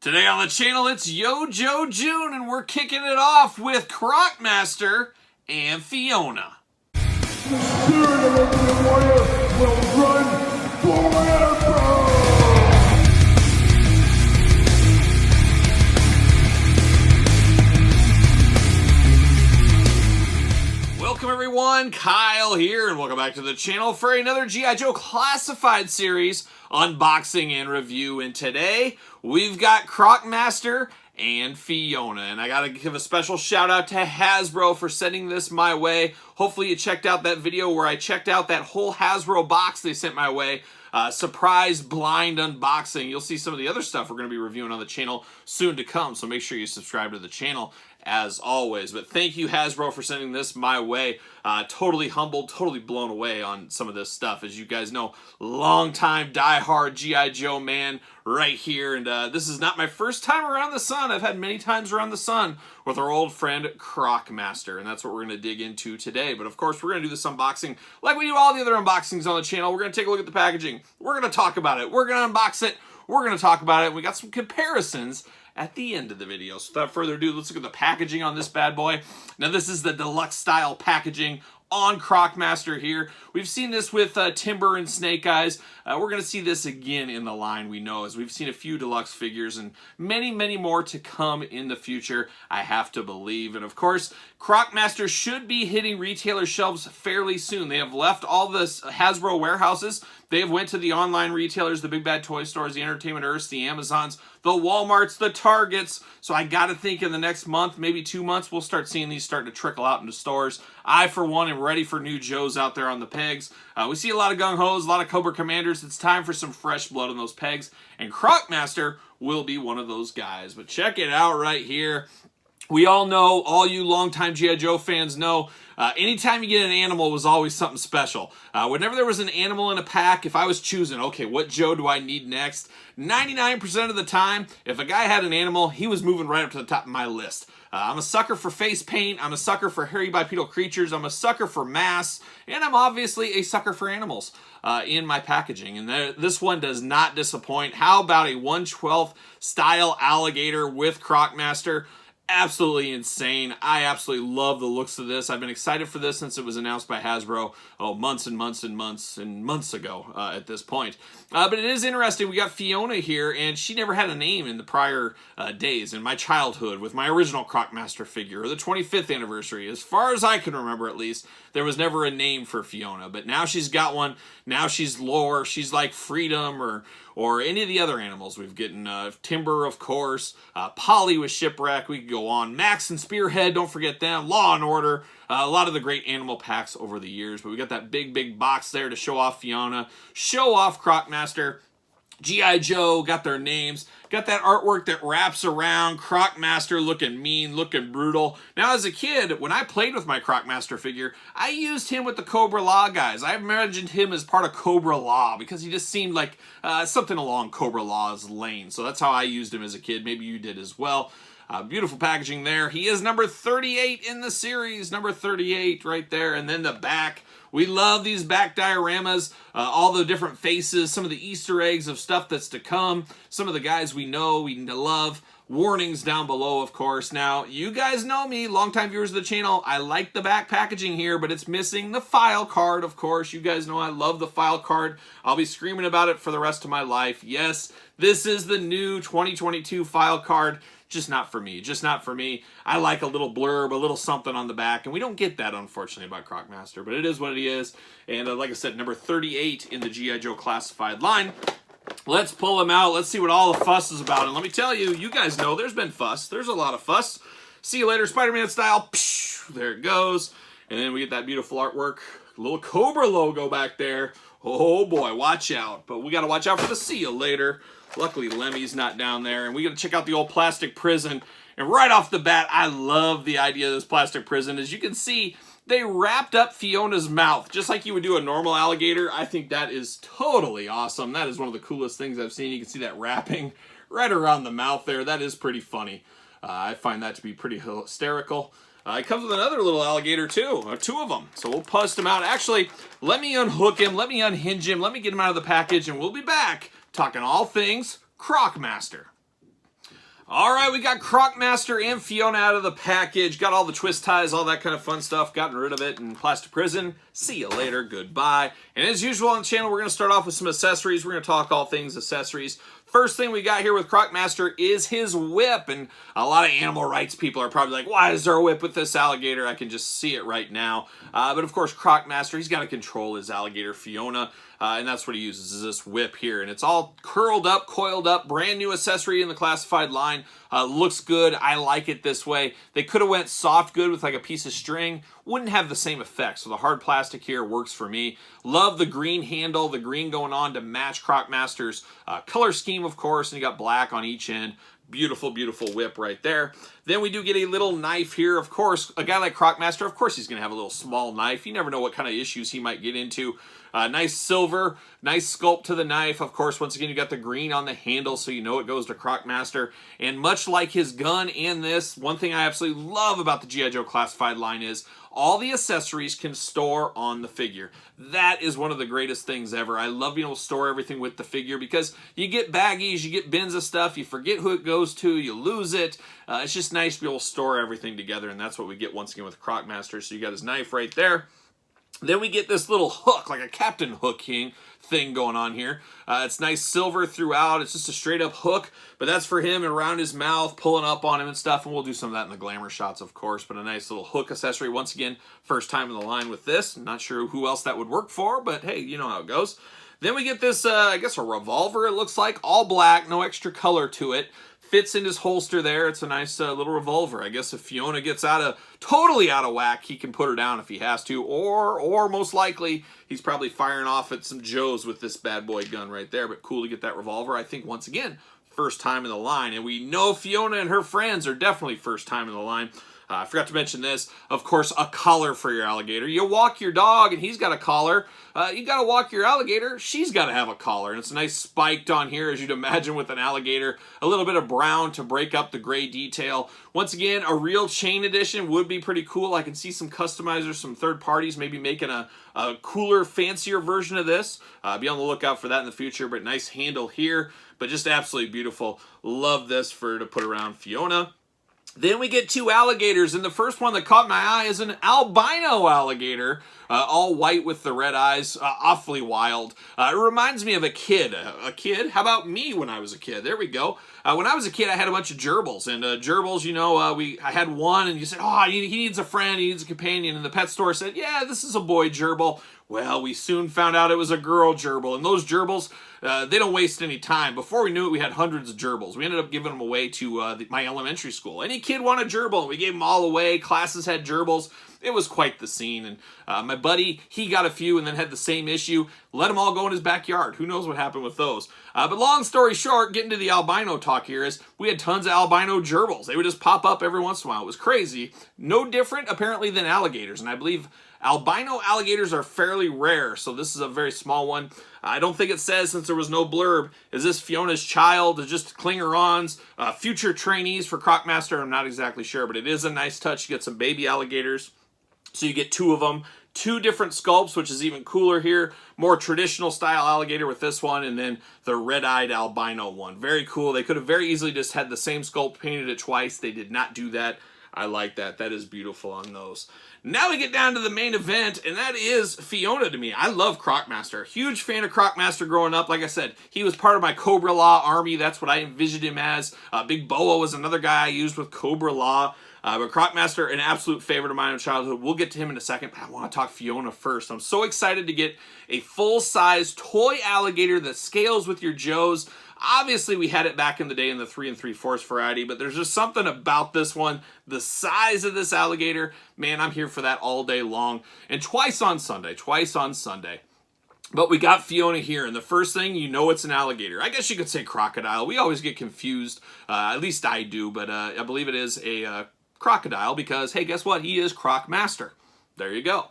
Today on the channel, it's Yo Joe June, and we're kicking it off with Croc Master and Fiona. The spirit of Ultimate Warrior will run forever! Welcome everyone, Kyle here, and welcome back to the channel for another G.I. Joe Classified series, unboxing and review. And today, we've got Croc Master and Fiona. And I gotta give a special shout out to HASBRO for sending this my way. Hopefully you checked out that video where I checked out that whole HASBRO box they sent my way. Surprise blind unboxing. You'll see some of the other stuff we're going to be reviewing on the channel soon to come, so make sure you subscribe to the channel as always. But thank you, HASBRO, for sending this my way. Totally humbled, totally blown away on some of this stuff. As you guys know, long-time die-hard G.I. Joe man right here. And this is not my first time around the sun. I've had many times around the sun with our old friend Croc Master, and that's what we're going to dig into today. But of course, we're going to do this unboxing like we do all the other unboxings on the channel. We're going to take a look at the packaging. We're going to talk about it. We're going to unbox it. We're going to talk about it. We got some comparisons at the end of the video. So without further ado, let's look at the packaging on this bad boy. Now this is the deluxe style packaging on Croc Master here. We've seen this with Timber and Snake Eyes. We're going to see this again in the line, we know, as we've seen a few deluxe figures and many, many more to come in the future, I have to believe. And of course, Croc Master should be hitting retailer shelves fairly soon. They have left all the HASBRO warehouses. They have went to the online retailers, the big bad toy stores, the Entertainment Earths, the Amazons, the Walmarts, the Targets. So I got to think in the next month, maybe 2 months, we'll start seeing these starting to trickle out into stores. I, for one, am ready for new Joes out there on the pegs. We see a lot of gung-hos, a lot of Cobra Commanders. It's time for some fresh blood on those pegs. And Croc Master will be one of those guys. But check it out right here. We all know, all you longtime G.I. Joe fans know, anytime you get an animal was always something special. Whenever there was an animal in a pack, if I was choosing, okay, what Joe do I need next? 99% of the time, if a guy had an animal, he was moving right up to the top of my list. I'm a sucker for face paint, I'm a sucker for hairy bipedal creatures, I'm a sucker for mass, and I'm obviously a sucker for animals in my packaging. And this one does not disappoint. How about a 1/12 style alligator with Croc Master? Absolutely insane. I absolutely love the looks of this. I've been excited for this since it was announced by HASBRO, months and months and months and months ago at this point. But it is interesting. We got Fiona here, and she never had a name in the prior days in my childhood with my original Croc Master figure, or the 25th anniversary. As far as I can remember, at least, there was never a name for Fiona. But now she's got one. Now she's lore. She's like Freedom or any of the other animals we've gotten. Timber, of course. Polly with Shipwreck. We could go on. Max and Spearhead, don't forget them. Law and Order. A lot of the great animal packs over the years. But we got that big, big box there to show off Fiona. Show off Croc Master. G.I. Joe got their names. Got that artwork that wraps around. Croc Master looking mean, looking brutal. Now, as a kid, when I played with my Croc Master figure, I used him with the Cobra Law guys. I imagined him as part of Cobra Law because he just seemed like something along Cobra Law's lane. So that's how I used him as a kid. Maybe you did as well. Beautiful packaging there. He is number 38 in the series. Number 38 right there. And then the back. We love these back dioramas, all the different faces, some of the Easter eggs of stuff that's to come, some of the guys we know, we love, warnings down below, of course. Now, you guys know me, longtime viewers of the channel, I like the back packaging here, but it's missing the file card, of course. You guys know I love the file card. I'll be screaming about it for the rest of my life. Yes, this is the new 2022 file card. Just not for me. Just not for me. I like a little blurb, a little something on the back, and we don't get that, unfortunately, about Croc Master, but it is what it is. And like I said, number 38 in the G.I. Joe Classified line. Let's pull him out. Let's see what all the fuss is about. And let me tell you, you guys know there's been fuss. There's a lot of fuss. See you later, Spider-Man style. Psh, there it goes. And then we get that beautiful artwork. A little Cobra logo back there. Oh boy, watch out. But we got to watch out for the see you later. Luckily, Lemmy's not down there. And we got to check out the old plastic prison. And right off the bat, I love the idea of this plastic prison. As you can see, they wrapped up Fiona's mouth, just like you would do a normal alligator. I think that is totally awesome. That is one of the coolest things I've seen. You can see that wrapping right around the mouth there. That is pretty funny. I find that to be pretty hysterical. It comes with another little alligator too, or two of them. So we'll bust him out. Actually, let me unhook him, let me unhinge him, let me get him out of the package, and we'll be back talking all things Croc Master. All right, we got Croc Master and Fiona out of the package. Got all the twist ties, all that kind of fun stuff. Gotten rid of it in plastic prison. See you later. Goodbye. And as usual on the channel, we're going to start off with some accessories. We're going to talk all things accessories. First thing we got here with Croc Master is his whip. And a lot of animal rights people are probably like, why is there a whip with this alligator? I can just see it right now. But of course, Croc Master, he's got to control his alligator Fiona. And that's what he uses, is this whip here. And it's all curled up, coiled up, brand new accessory in the classified line. Looks good. I like it this way. They could have went soft good with like a piece of string. Wouldn't have the same effect. So the hard plastic here works for me. Love the green handle, the green going on to match Croc Master's color scheme, of course. And you got black on each end. Beautiful, beautiful whip right there. Then we do get a little knife here. Of course, a guy like Croc Master, of course he's going to have a little small knife. You never know what kind of issues he might get into. Nice silver, nice sculpt to the knife. Of course, once again, you got the green on the handle, so you know it goes to Croc Master. And much like his gun and this, one thing I absolutely love about the G.I. Joe Classified line is all the accessories can store on the figure. That is one of the greatest things ever. I love being able to store everything with the figure because you get baggies, you get bins of stuff, you forget who it goes to, you lose it. It's just nice to be able to store everything together, and that's what we get once again with Croc Master. So you got his knife right there. Then we get this little hook, like a Captain Hook thing going on here. It's nice silver throughout. It's just a straight up hook, but that's for him and around his mouth, pulling up on him and stuff, and we'll do some of that in the glamour shots, of course, but a nice little hook accessory. Once again, first time in the line with this. Not sure who else that would work for, but hey, you know how it goes. Then we get this, I guess a revolver, it looks like, all black, no extra color to it. Fits in his holster there. It's a nice little revolver. I guess if Fiona gets totally out of whack, he can put her down if he has to, or most likely, he's probably firing off at some Joes with this bad boy gun right there, but cool to get that revolver. I think, once again, first time in the line, and we know Fiona and her friends are definitely first time in the line. I forgot to mention this, of course, a collar for your alligator. You walk your dog and he's got a collar. You got to walk your alligator, she's got to have a collar. And it's nice spiked on here, as you'd imagine with an alligator. A little bit of brown to break up the gray detail. Once again, a real chain edition would be pretty cool. I can see some customizers, some third parties maybe making a cooler, fancier version of this. Be on the lookout for that in the future, but nice handle here. But just absolutely beautiful. Love this to put around Fiona. Then we get two alligators, and the first one that caught my eye is an albino alligator, all white with the red eyes, awfully wild. It reminds me of a kid. A kid? How about me when I was a kid? There we go. When I was a kid, I had a bunch of gerbils, and gerbils, you know, I had one, and you said, oh, he needs a friend, he needs a companion, and the pet store said, yeah, this is a boy gerbil. Well, we soon found out it was a girl gerbil, and those gerbils, they don't waste any time. Before we knew it, we had hundreds of gerbils. We ended up giving them away to my elementary school. Any kid wanted a gerbil, and we gave them all away. Classes had gerbils. It was quite the scene, and my buddy, he got a few and then had the same issue. Let them all go in his backyard. Who knows what happened with those? But long story short, getting to the albino talk here is we had tons of albino gerbils. They would just pop up every once in a while. It was crazy. No different, apparently, than alligators, and I believe albino alligators are fairly rare, so this is a very small one. I don't think it says, since there was no blurb, is this Fiona's child, is just clinger-ons, future trainees for Croc Master? I'm not exactly sure, but it is a nice touch. You get some baby alligators, so you get two of them. Two different sculpts, which is even cooler here. More traditional style alligator with this one, and then the red-eyed albino one. Very cool. They could have very easily just had the same sculpt, painted it twice. They did not do that. I like that. That is beautiful on those. Now we get down to the main event, and that is Fiona to me. I love Croc Master. Huge fan of Croc Master growing up. Like I said, he was part of my Cobra Law army. That's what I envisioned him as. Big Boa was another guy I used with Cobra Law. But Croc Master, an absolute favorite of mine in childhood. We'll get to him in a second, but I want to talk Fiona first. I'm so excited to get a full-size toy alligator that scales with your Joes. Obviously, we had it back in the day in the 3 3/4 variety, but there's just something about this one. The size of this alligator, man, I'm here for that all day long. And twice on Sunday. But we got Fiona here, and the first thing, you know it's an alligator. I guess you could say crocodile. We always get confused, at least I do, but I believe it is a crocodile because, hey, guess what? He is Croc Master. There you go.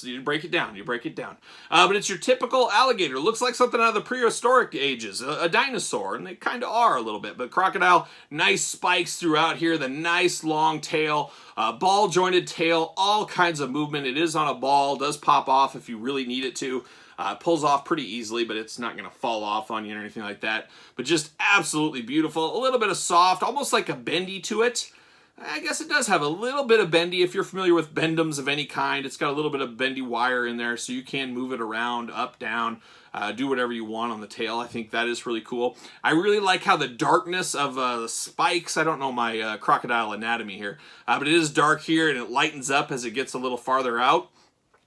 You break it down. But it's your typical alligator. Looks like something out of the prehistoric ages, a dinosaur, and they kind of are a little bit. But crocodile, nice spikes throughout here, the nice long tail, ball-jointed tail, all kinds of movement. It is on a ball, does pop off if you really need it to. It pulls off pretty easily, but it's not going to fall off on you or anything like that. But just absolutely beautiful. A little bit of soft, almost like a bendy to it. I guess it does have a little bit of bendy. If you're familiar with bendums of any kind, it's got a little bit of bendy wire in there, so you can move it around, up, down, do whatever you want on the tail. I think that is really cool. I really like how the darkness of the spikes, I don't know my crocodile anatomy here, but it is dark here and it lightens up as it gets a little farther out.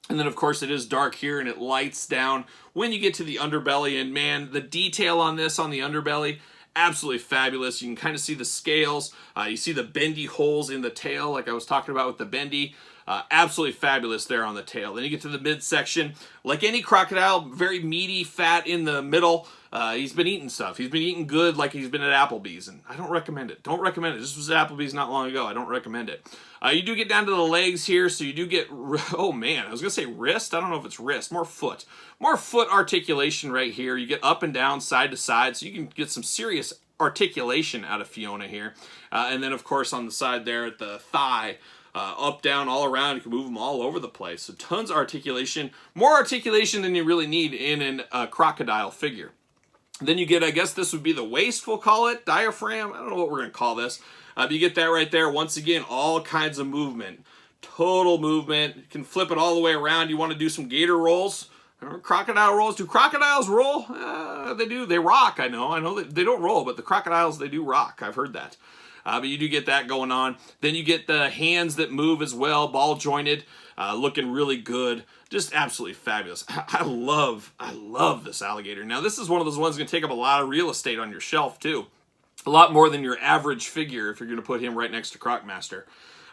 And then, of course, it is dark here and it lights down when you get to the underbelly. And man, the detail on this, on the underbelly, absolutely fabulous. You can kind of see the scales. You see the bendy holes in the tail, like I was talking about with the bendy. Absolutely fabulous there on the tail. Then you get to the midsection. Like any crocodile, very meaty, fat in the middle. He's been eating stuff. He's been eating good like he's been at Applebee's, and I don't recommend it. Don't recommend it. This was at Applebee's not long ago. I don't recommend it. You do get down to the legs here, so you do get, oh man, I was going to say wrist. I don't know if it's wrist. More foot. More foot articulation right here. You get up and down, side to side, so you can get some serious articulation out of Fiona here. And then, of course, on the side there at the thigh, up, down, all around. You can move them all over the place. So tons of articulation. More articulation than you really need in a crocodile figure. Then you get, I guess this would be the waist, we'll call it, diaphragm. I don't know what we're going to call this. But you get that right there. Once again, all kinds of movement. Total movement. You can flip it all the way around. You want to do some gator rolls. Crocodile rolls. Do crocodiles roll? They do. They rock, I know. I know that they don't roll, but the crocodiles, they do rock. I've heard that. But you do get that going on. Then you get the hands that move as well, ball jointed, looking really good. Just absolutely fabulous. I love this alligator. Now, this is one of those ones that's going to take up a lot of real estate on your shelf, too. A lot more than your average figure if you're going to put him right next to Croc Master.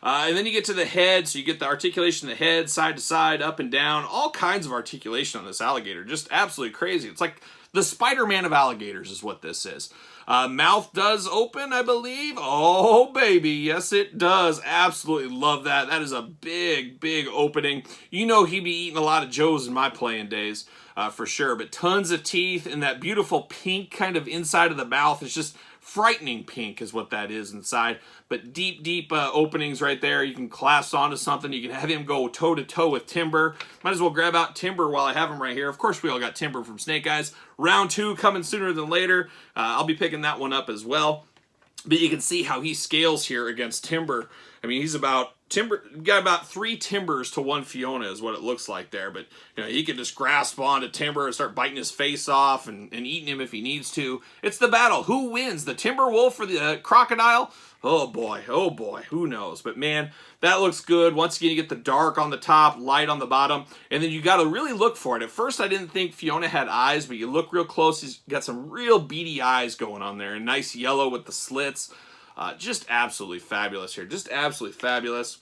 And then you get to the head, so you get the articulation of the head, side to side, up and down. All kinds of articulation on this alligator. Just absolutely crazy. It's like the Spider-Man of alligators is what this is. Mouth does open, I believe. Oh, baby. Yes, it does. Absolutely love that. That is a big, big opening. You know he'd be eating a lot of Joes in my playing days, for sure. But tons of teeth and that beautiful pink kind of inside of the mouth. It's just frightening pink is what that is inside. But deep, deep openings right there. You can clasp onto something. You can have him go toe-to-toe with Timber. Might as well grab out Timber while I have him right here. Of course, we all got Timber from Snake Eyes. Round 2 coming sooner than later. I'll be picking that one up as well. But you can see how he scales here against Timber. I mean, he's about Timber, got about 3 Timbers to 1 Fiona is what it looks like there. But you know, he can just grasp onto Timber and start biting his face off and eating him if he needs to. It's the battle. Who wins? The Timber Wolf or the crocodile? Oh boy, who knows? But man, that looks good. Once again, you get the dark on the top, light on the bottom, and then you got to really look for it. At first, I didn't think Fiona had eyes, but you look real close, he's got some real beady eyes going on there, and nice yellow with the slits. Just absolutely fabulous here. Just absolutely fabulous.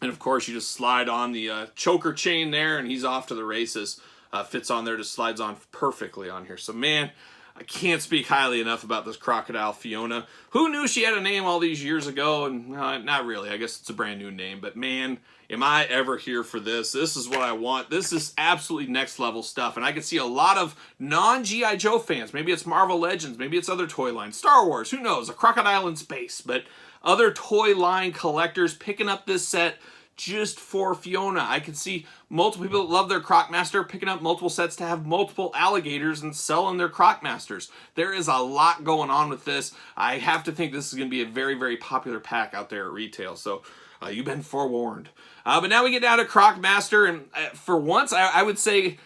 And of course, you just slide on the choker chain there, and he's off to the races. Fits on there, just slides on perfectly on here. So man, I can't speak highly enough about this crocodile Fiona. Who knew she had a name all these years ago? And not really. I guess it's a brand new name. But man, am I ever here for this. This is what I want. This is absolutely next level stuff. And I can see a lot of non-G.I. Joe fans. Maybe it's Marvel Legends. Maybe it's other toy lines. Star Wars. Who knows? A crocodile in space. But other toy line collectors picking up this set just for Fiona. I can see multiple people that love their Croc Master picking up multiple sets to have multiple alligators and selling their Croc Masters. There is a lot going on with this. I have to think this is going to be a very, very popular pack out there at retail. So you've been forewarned. But now we get down to Croc Master, and for once, I would say,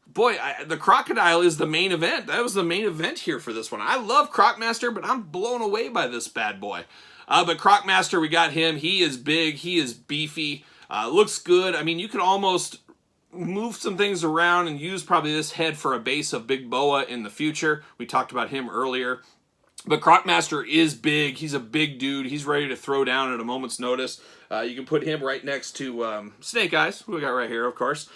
boy, the crocodile is the main event. That was the main event here for this one. I love Croc Master, but I'm blown away by this bad boy. But Croc Master, we got him. He is big. He is beefy. Looks good. I mean, you could almost move some things around and use probably this head for a base of Big Boa in the future. We talked about him earlier. But Croc Master is big. He's a big dude. He's ready to throw down at a moment's notice. You can put him right next to Snake Eyes, who we got right here, of course.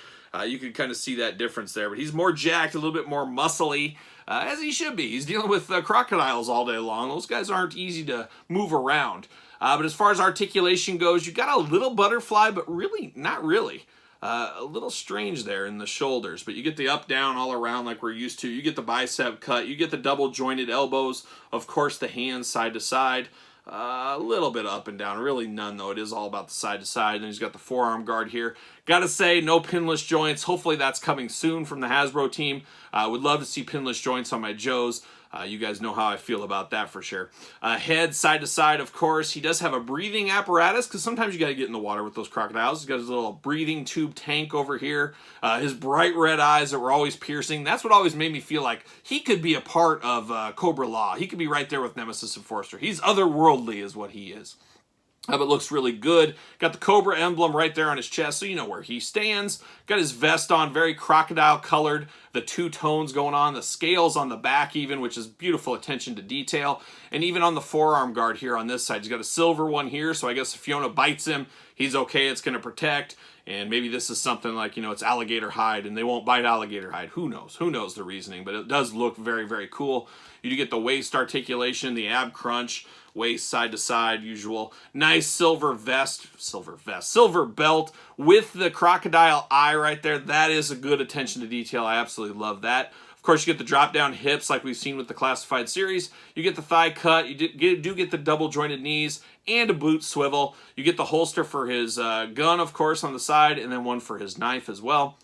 You can kind of see that difference there. But he's more jacked, a little bit more muscly, as he should be. He's dealing with crocodiles all day long. Those guys aren't easy to move around. But as far as articulation goes, you got a little butterfly, but really, not really. A little strange there in the shoulders, but you get the up, down, all around like we're used to. You get the bicep cut. You get the double jointed elbows. Of course, the hands side to side. A little bit up and down, really none though. It is all about the side to side. And he's got the forearm guard here. Gotta say, no pinless joints. Hopefully that's coming soon from the Hasbro team. Would love to see pinless joints on my Joes. You guys know how I feel about that for sure. Head side to side, of course. He does have a breathing apparatus because sometimes you got to get in the water with those crocodiles. He's got his little breathing tube tank over here. His bright red eyes that were always piercing. That's what always made me feel like he could be a part of Cobra Law. He could be right there with Nemesis and Forrester. He's otherworldly is what he is. But looks really good. Got the Cobra emblem right there on his chest, so you know where he stands. Got his vest on, very crocodile colored. The two tones going on, the scales on the back even, which is beautiful attention to detail. And even on the forearm guard here on this side, he's got a silver one here, so I guess if Fiona bites him, he's okay, it's going to protect. And maybe this is something like, you know, it's alligator hide and they won't bite alligator hide. Who knows? Who knows the reasoning? But it does look very, very cool. You do get the waist articulation, the ab crunch, waist side to side, usual. Nice silver belt with the crocodile eye right there. That is a good attention to detail. I absolutely love that. Of course, you get the drop down hips like we've seen with the classified series. You get the thigh cut. You do get the double jointed knees and a boot swivel. You get the holster for his gun, of course, on the side, and then one for his knife as well.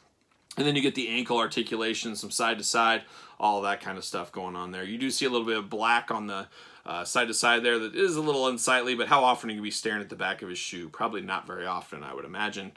And then you get the ankle articulation, some side to side, all that kind of stuff going on there. You do see a little bit of black on the side to side there that is a little unsightly, but how often are you going to be staring at the back of his shoe? Probably not very often, I would imagine.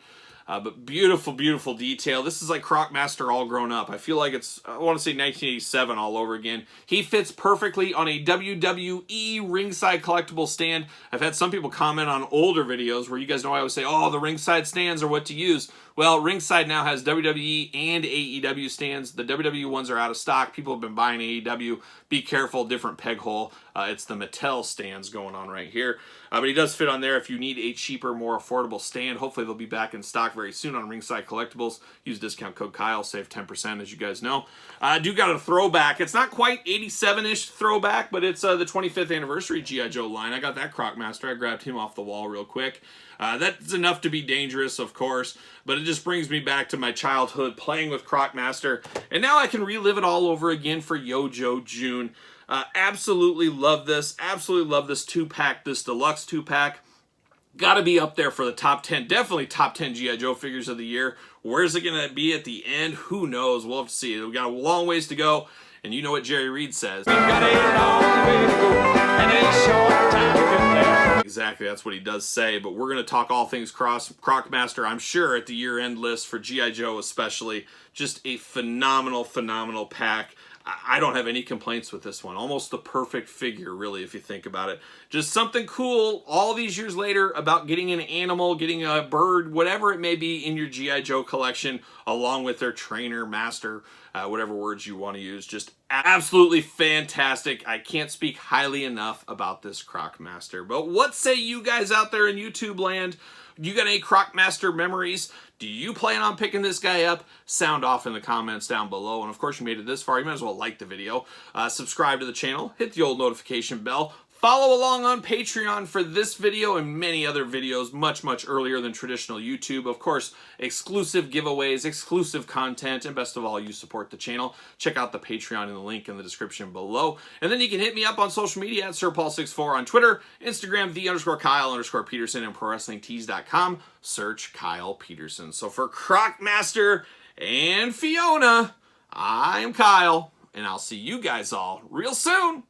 But beautiful, beautiful detail. This is like Croc Master all grown up. I feel like it's, I want to say 1987 all over again. He fits perfectly on a WWE ringside collectible stand. I've had some people comment on older videos where you guys know I always say, oh, the ringside stands are what to use. Well, ringside now has WWE and AEW stands. The WWE ones are out of stock. People have been buying AEW. Be careful, different peg hole. It's the Mattel stands going on right here. But he does fit on there if you need a cheaper, more affordable stand. Hopefully they'll be back in stock very soon on Ringside Collectibles. Use discount code Kyle, save 10% as you guys know. I do got a throwback. It's not quite 87-ish throwback, but it's the 25th anniversary G.I. Joe line. I got that Croc Master. I grabbed him off the wall real quick. That's enough to be dangerous, of course, but it just brings me back to my childhood playing with Croc Master, and now I can relive it all over again for Yojo June. Absolutely love this. Absolutely love this 2-pack, this deluxe 2-pack. Got to be up there for the top 10, definitely top 10 G.I. Joe figures of the year. Where's it going to be at the end? Who knows? We'll have to see. We've got a long ways to go, and you know what Jerry Reed says. We've got a long way to go, and a short time to get there. Exactly, that's what he does say, but we're going to talk all things Croc Master, I'm sure, at the year-end list for G.I. Joe especially. Just a phenomenal, phenomenal pack. I don't have any complaints with this one. Almost the perfect figure, really, if you think about it. Just something cool all these years later about getting an animal, getting a bird, whatever it may be in your G.I. Joe collection, along with their trainer, master, whatever words you want to use. Just absolutely fantastic. I can't speak highly enough about this Croc Master. But what say you guys out there in YouTube land? You got any Croc Master memories? Do you plan on picking this guy up? Sound off in the comments down below. And of course, you made it this far, you might as well like the video. Subscribe to the channel. Hit the old notification bell. Follow along on Patreon for this video and many other videos much, much earlier than traditional YouTube. Of course, exclusive giveaways, exclusive content, and best of all, you support the channel. Check out the Patreon in the link in the description below. And then you can hit me up on social media at SirPaul64 on Twitter, Instagram, _Kyle_Peterson, and ProWrestlingTees.com. Search Kyle Peterson. So for Croc Master and Fiona, I'm Kyle, and I'll see you guys all real soon.